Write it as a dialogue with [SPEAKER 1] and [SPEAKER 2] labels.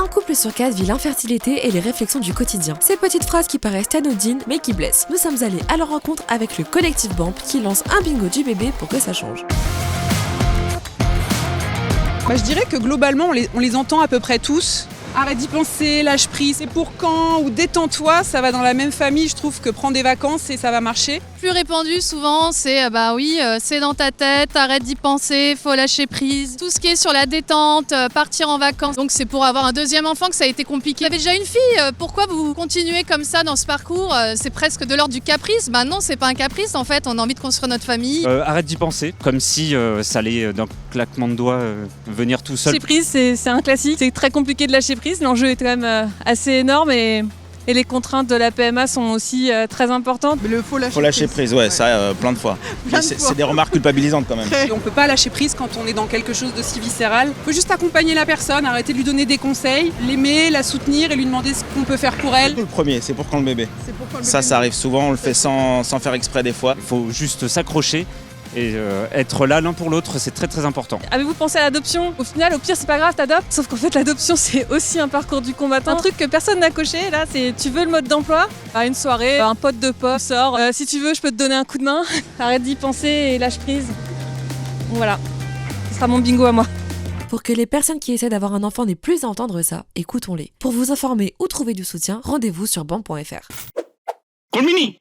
[SPEAKER 1] couple sur 4 vit l'infertilité et les réflexions du quotidien. Ces petites phrases qui paraissent anodines mais qui blessent. Nous sommes allés à leur rencontre avec le collectif BAMP qui lance un bingo du bébé pour que ça change.
[SPEAKER 2] Je dirais que globalement, on les entend à peu près tous. Arrête d'y penser, lâche prise, c'est pour quand ou détends-toi, ça va dans la même famille, je trouve que prendre des vacances et ça va marcher.
[SPEAKER 3] Plus répandu souvent, c'est c'est dans ta tête, arrête d'y penser, faut lâcher prise. Tout ce qui est sur la détente, partir en vacances. Donc c'est pour avoir un deuxième enfant que ça a été compliqué. Vous avez déjà une fille, pourquoi vous continuez comme ça dans ce parcours? C'est presque de l'ordre du caprice. Non, c'est pas un caprice en fait, on a envie de construire notre famille.
[SPEAKER 4] Arrête d'y penser, comme si ça allait d'un claquement de doigts venir tout seul.
[SPEAKER 5] Lâcher prise, c'est un classique, c'est très compliqué de lâcher prise, l'enjeu est quand même assez énorme et les contraintes de la PMA sont aussi très importantes.
[SPEAKER 2] Mais
[SPEAKER 6] faut lâcher prise, ouais, ça plein de fois. C'est des remarques culpabilisantes quand même.
[SPEAKER 2] Et on peut pas lâcher prise quand on est dans quelque chose d'aussi viscéral. Faut juste accompagner la personne, arrêter de lui donner des conseils, l'aimer, la soutenir et lui demander ce qu'on peut faire pour elle.
[SPEAKER 6] Le premier, c'est pour quand le bébé. Ça arrive souvent, on le fait sans faire exprès des fois.
[SPEAKER 4] Il faut juste s'accrocher et être là l'un pour l'autre, c'est très très important.
[SPEAKER 5] Avez-vous pensé à l'adoption? Au final, au pire, c'est pas grave, t'adoptes. Sauf qu'en fait, l'adoption, c'est aussi un parcours du combattant. Un truc que personne n'a coché, là, c'est tu veux le mode d'emploi? À une soirée, un pote de pote sort. Si tu veux, je peux te donner un coup de main. Arrête d'y penser et lâche prise. Voilà, ce sera mon bingo à moi.
[SPEAKER 1] Pour que les personnes qui essaient d'avoir un enfant n'aient plus à entendre ça, écoutons-les. Pour vous informer ou trouver du soutien, rendez-vous sur bamp.fr.
[SPEAKER 7] Colmini